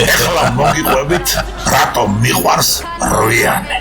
ეხლა მოგიყვებით, რატომ მიყვარს რვიანი.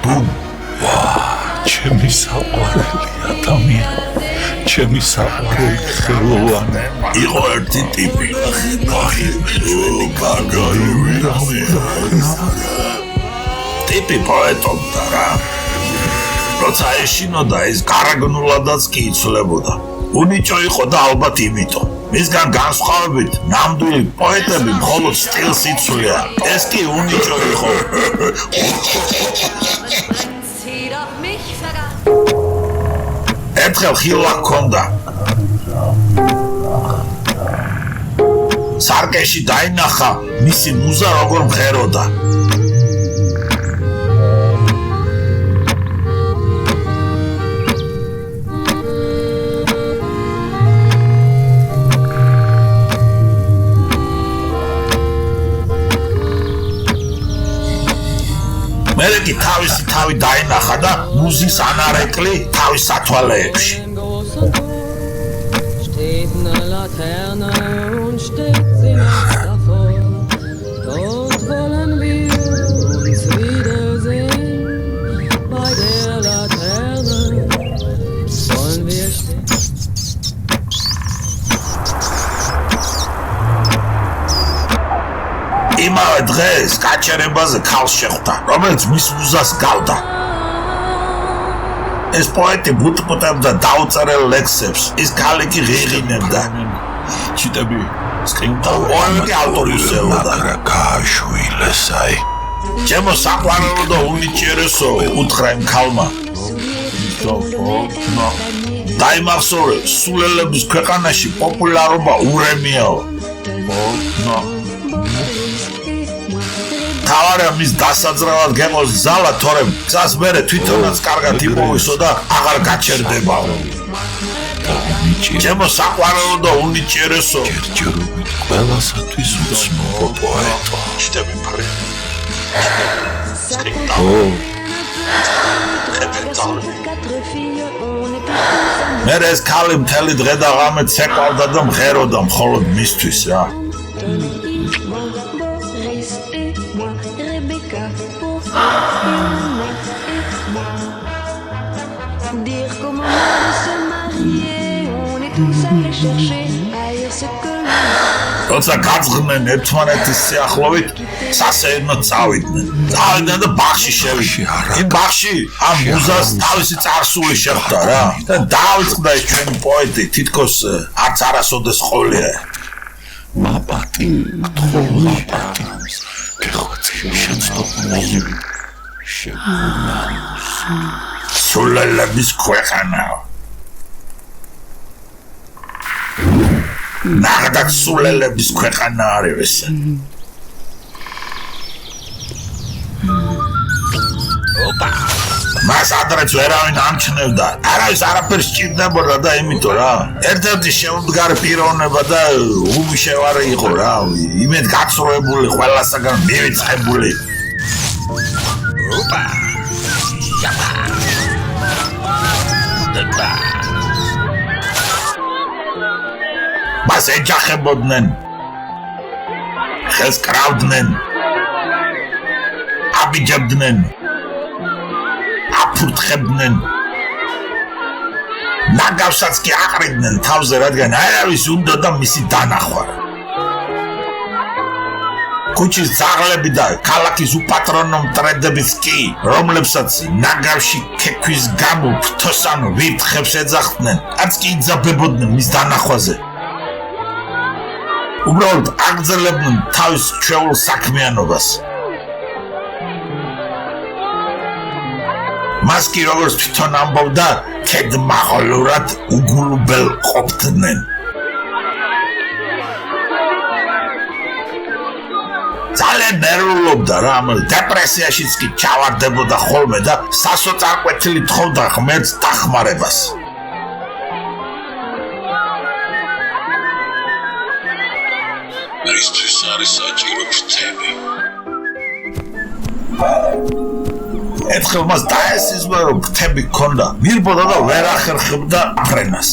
ბუმ. ჩემი საყვარელი ადამიანი, ჩემი საყვარელი ხელოვანი. იყო ერთი ტიპი. ტიპი პოეტობდა რა. როცა ეშინოდა ის გარაგნულადაც კი იცვლებოდა. უნიჭო იყო და ალბათ იმიტომ. მისგან განსხვავებით, ნამდვილი პოეტები მხოლოდ სტილს იცვლიან. ეს კი უნიჭო იყო. ერთხელ ხილვა ჰქონდა. სარკეში დაინახა მისი მუზა როგორ მღეროდა. მერე კი თავისი თავი დაინახა და მუზის ანარეკლი თავის სათვალეებში. იმავე დღეს გაჩერებაზე ქალს შეხვდა, რომელიც მის მუზას გავდა. ეს პოეტი ბუტბუტებდა დაუწერელ ლექსებს, ის ქალი კი ღიღინებდა. ჩიტები სკრინდა ორი ავტორი უსწავლდა. გააშვილესაი. ჩემო საყვარელო და უნიჭიერესო, უთხრა იმ ქალმა. დაიმახსოვრე, სულელების ქვეყანაში პოპულარობა ურემიაო. თავარია მის დასაძრავად გეყოს ზალა, თორემ გზას მერე თვითონაც კარგად იპოვისო და აღარ გაჩერდებაო. ჩემო საყვარელო და უნიჭიერესო, ჯერჯერობით ყველასათვის უცნობო პოეტო. ჩიტები ფარი. მერე ეს ქალი მთელი დღე და ღამე ცეკვავდა და მღეროდა მხოლოდ მისთვის რა. როცა გაძღდნენ ერთმანეთის სიახლოვით, სასეირნოდ წავიდნენ. წავიდნენ და ბაღში შევიდნენ. იმ ბაღში ამ მუზას თავისი წარსული შეხვდა რა. და დაიწყდა ეს ჩვენი პოეტი, თითქოს არც არასოდეს ყოლია. მაპატი, თხოვნა პატიმს. გეხვეწი შეცდომები. შეგუნანს. სულელების ქვეყანაა. ნახდათ სულელების ქვეყანა არის ეს. ოპა. მას ადრეც ვერავინ ამჩნევდა. არავის არაფერს სჭირდებოდა და იმიტომ რა. ერთ-ერთი შეუდგარი პიროვნება და უმშევარი იყო რა. იმედ გაცრუებული, ყველასაგან მივიწყებული. ოპა. ჟაბა. ოპა. მას ეჯახებოდნენ, ხელს კრავდნენ, აბიჯებდნენ, აფურთხებდნენ, ნაგავსაც კი აყრიდნენ თავზე, რადგან არავის უნდა და მისი დანახვა. ქუჩის ძაღლები და ქალაქის უპატრონო მტრედებიც კი, რომლებსაც ნაგავში ქეკვის გამო ფრთოსან ვირთხებს ეძახდნენ, არც კი იძაბებოდნენ მის დანახვაზე. უბრალოდ აგრძელებდნენ თავის ჩვეულ საქმიანობას. მას კი როგორც თვითონ ამბობდა, თედმაღლურად უგულუბელ ყოფდნენ. ძალიან ნერვულობდა რა, დეპრესიაშიც კი ჩავარდებოდა ხოლმე და სასოწარკვეთილი თხოვდა ღმერთს დახმარებას. რისთვის არის საჭირო ფრთები? ერთხელ მას დაესიზმა, რომ ფრთები ჰქონდა, მირბოდა და ვერ ახერხებდა ფრენას.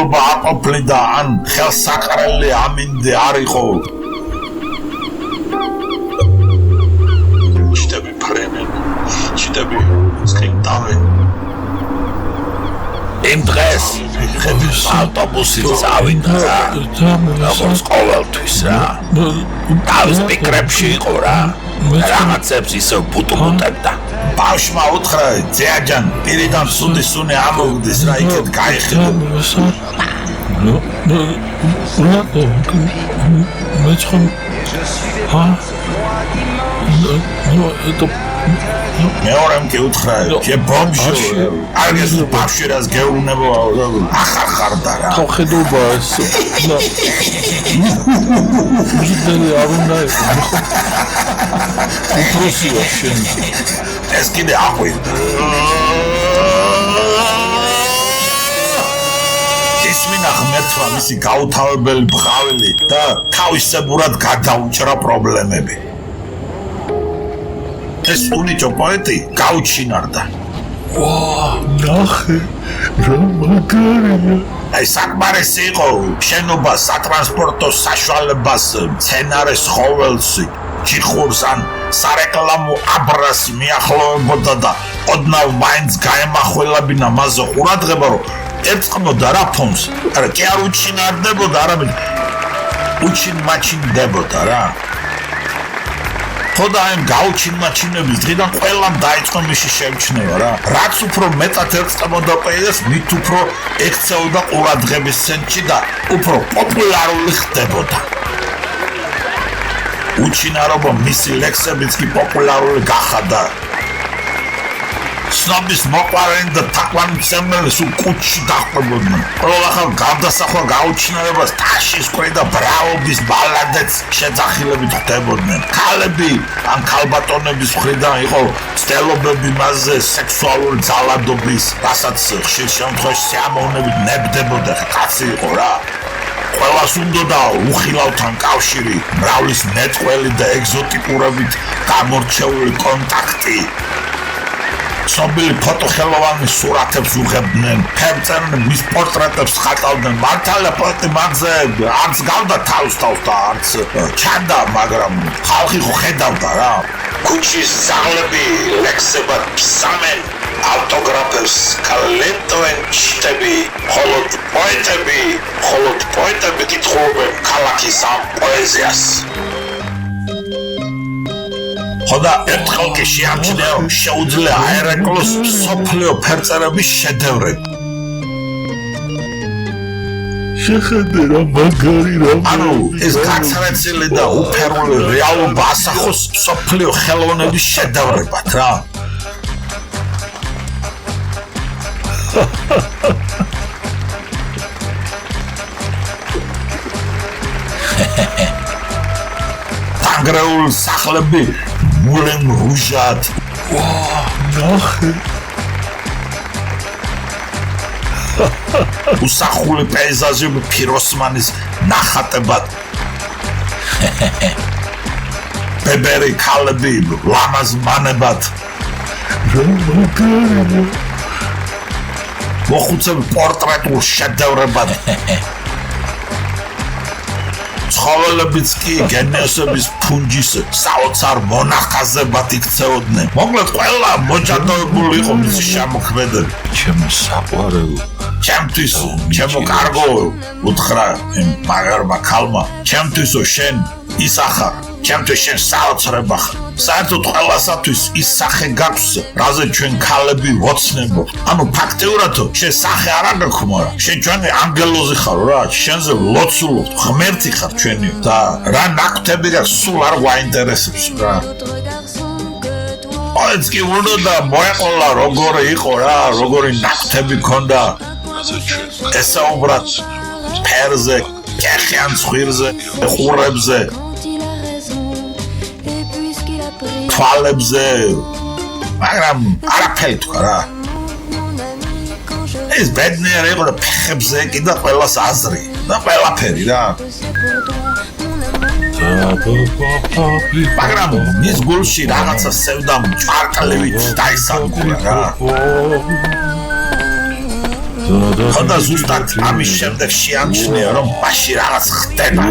მშენებლობა აყოფლიდა ან ხელსაყრელი ამინდი არ იყო. ჩიტები ფრენენ, ჩიტები სკენტავენ. იმ დღეს ავტობუსით წავიდა რა, როგორც ყოველთვის რა. თავის ფიქრებში იყო რა, რაღაცებს ისევ ბუტუბუტებდა. ბავშვმა უთხრა, ძეაჯან, პირიდან სუნი ამოვიდეს რა, იქეთ გაიხილო. მეორემ კი უთხრა, შე ბომჟო, არგეს ბავშვი რას გეუბნება, ახარხარდა რა. ხედობა ეს უზდელი არ უნდა იყო უფროსია შენ ეს კიდე აყვირდა. ისმინა ღმერთმა მისი გაუთავებელი ბღავილი და თავისებურად გადაუჭრა პრობლემები. ეს უნიჭო პოეტი გაუჩინარდა. ნახე რა მაგარია აი საკმარისი იყო შენობა სატრანსპორტო საშუალებას მცენარეს ხოველს ჩიხურს ან სარეკლამო აბრას მიახლოვებოდა და ოდნავ მაინც გაემახვილებინა მასზე ყურადღება რომ ერწყმოდა რა ფონს არა კი არ უჩინარდებოდა არამედ უჩინმაჩინდებოდა რა ხოდა ამ გაუჩინმაჩინების დღიდან ყველამ დაიწყო მისი შემჩნევა რა რაც უფრო მეტად ერწყმოდა პოეზიას მით უფრო ექცეოდა ყურადღების ცენტრში და უფრო პოპულარული ხდებოდა უჩინარობა მისი ლექსებიც კი პოპულარული გახადა სნობის მოყვარენი და თაყვანისმცემელი სულ კუჩში დაჰყვებოდნენ. ყველა ახალ გარდასახვა გაუჩინარებას თაშის ქვე და ბრაობის ბალადაც შეძახილებით ხდებოდნენ. ქალები ან ქალბატონების მხრიდან იყო ცდილობები მასზე სექსუალური ძალადობის, რასაც ხშირ შემთხვევაში სიამოვნებით ნებდებოდა კაცი იყო რა. ყველას უნდოდა უხილავთან კავშირი, მრავლის მეტყველი და ეგზოტიკურობით გამორჩეული კონტაქტი. ცნობილი ფოტოხელოვანი სურათებს უღებდნენ, ფერწერდნენ, მის პორტრეტებს ხატავდნენ. მართალია პოეტი მაგზე არც გავდა თავს და არც ჩანდა, მაგრამ ხალხი ხო ხედავდა რა. ქუჩის ზაღლები ლექსებად ფსამენ, ავტოგრაფებს კალენტოვენ ჩიტები, მხოლოდ პოეტები კითხულობენ ქალაქის ამ პოეზიას. ხოდა ერთხელ კი შეამჩნია შეუძლია აერაკლოს სოფლიო ფერწერების შედევრები. შეხედე რა მაგარი რა ანუ ეს გაცრეცილი და უფერული რეალობა ასახოს სოფლიო ხელოვნების შედევრებად რა. დანგრეულ სახლები მულენ რუჟად ნახე უსახული პეიზაჟები ფიროსმანის ნახატებად ბებერი ქალები ლამაზ მანებად რა მაგარია მოხუცები პორტრეტულ შედევრებად ცხოველებიც კი გენიოსების ფუნჯის საოცარ მონახაზებად იქცეოდნენ. მოკლედ ყველა მოჯადოებული იყო მისი შემოქმედები. ჩემო საყვარელო, ჩემთვის, ჩემო კარგო, უთხრა მაგარმა ქალმა, ჩემთვისო შენ ის ახარ, ჩემთვის შენ საოცრება ხარ. საერთოდ ყველასათვის ის სახე გაქვს, რაზე ჩვენ ქალები ვოცნებობ. ანუ ფაქტიურად შენ სახე არ გაქვს, მაგრამ შენ ჩვენი ანგელოზი ხარ რა, შენზე ლოცულობ, ღმერთი ხარ ჩვენი და რა ნაკვთები გაქვს სულ არ გვაინტერესებს რა. ეს კი უნდა მოეყოლა როგორი იყო რა, როგორი ნაკვთები ქონდა. ესაუბრათ ფერზე, კეხიან ცხვირზე, ყურებზე. თვალებზე, მაგრამ არაფერი თქვა რა. ეს ბედნიერი იყო და ფეხებზე კიდე ყველას აზრი და ყველაფერი რა. მაგრამ მის გულში რაღაცა სევდა მჭარკლივით დაისადგურა რა. ხოდა ზუსტად ამის შემდეგ შეამჩნია რომ მასში რაღაც ხდება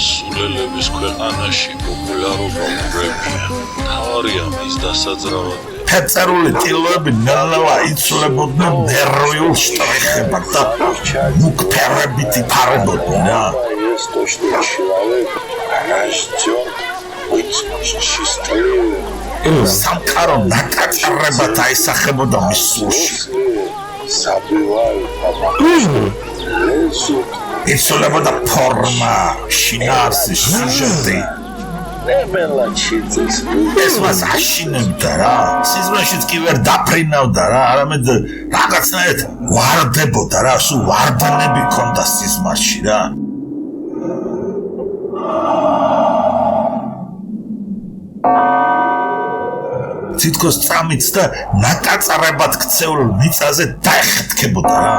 სულელების ქვეყანაში პოპულარობა ურევია. თავარია მის დასაძრავად. ფერწერული ტილოები ნელა იცვლებოდნენ ნერვიულ შტრიხებად და მუქფერებით იფარებოდნენ რა. სამყარო ნაკაწრებად აისახებოდა მის სულში. იცვლებოდა ფორმა, შინაარსი, სიუჟეტი. ეს მას აშინებდა რა. სიზმრაშიც კი ვერ დაფრინავდა რა, არამედ რაღაცნაირად ვარდებოდა რა, სულ ვარდნები ჰქონდა სიზმარში რა. თითქოს წამიც და ნაკაწრებად ქცეულ მიწაზე დაეხეთქებოდა რა.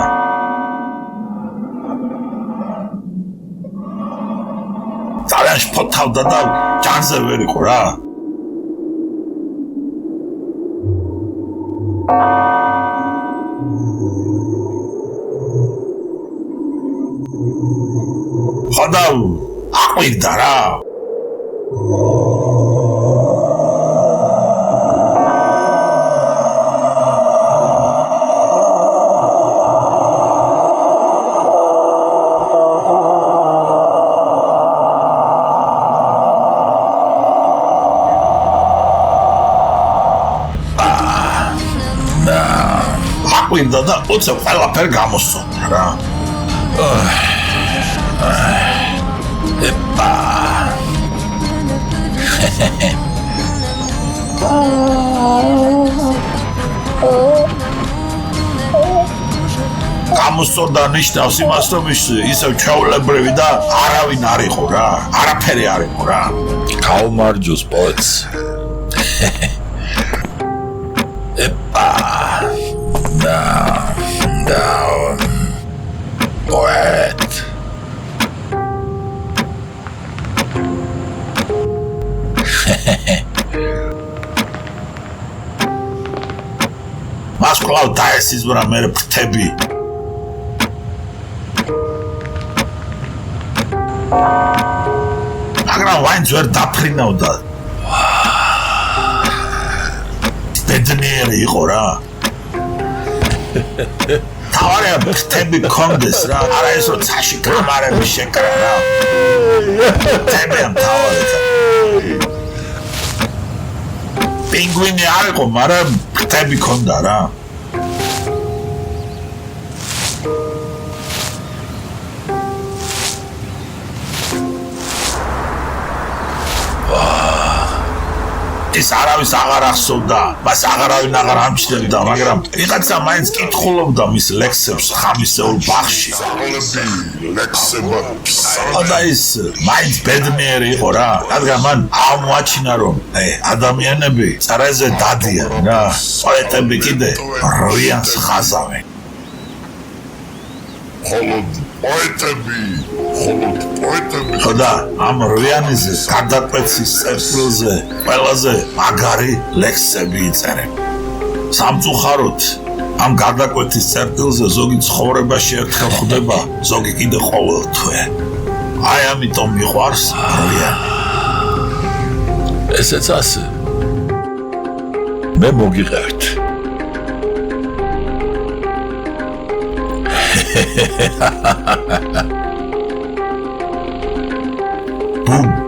ძალიან შფოთავდა და ჯანზე ვერ იყო რა. ხოდა აყვირდა რა. აყვირდა და უცებ ყველაფერი გამოსწონდა რა. ეპა გამოსწონდა ნიშნავს იმას რომ ის ისევ ჩვეულებრივი და არავინ არ იყო რა. არაფერი არ იყო რა. გაუმარჯოს პოეტს. ეპა down, poet. მას კვლავ დაესიზმრა მე ფრთები. მაგრამ ვაინც ვერ დაფრინავდა. ბედნიერი იყო რა. თავარია ფრთები კონდეს რა, არა ეს რომ ცაში კამარები შეკრა რა. თემენ თავარია. პინგვინი არ იყო, მაგრამ ფრთები კონდა რა. ეს არავის აღარ ახსოვდა, მას აღარავინ აღარ ამჩნევდა, მაგრამ ვიღაცა მაინც კითხულობდა მის ლექსებს ხამისეულ ბაღში. და ის მაინც ბედნიერი იყო რა, რადგან მან აღმოაჩინა რომ ადამიანები წრეზე დადიან რა, პოეტები კიდე რვიანს ხაზავენ. ხოდა ამ რვიანიზე გადაკვეცის წერტილზე ყველაზე მაგარი ლექსები იწერენ. სამწუხაროდ ამ გადაკვეთის წერტილზე ზოგი ცხოვრებაში ერთხელ ხვდება, ზოგი კიდე ყოველთვე. აი ამიტომ მიყვარს რვიანი. ესეც ასე. მე მოგიყევთ. Boom.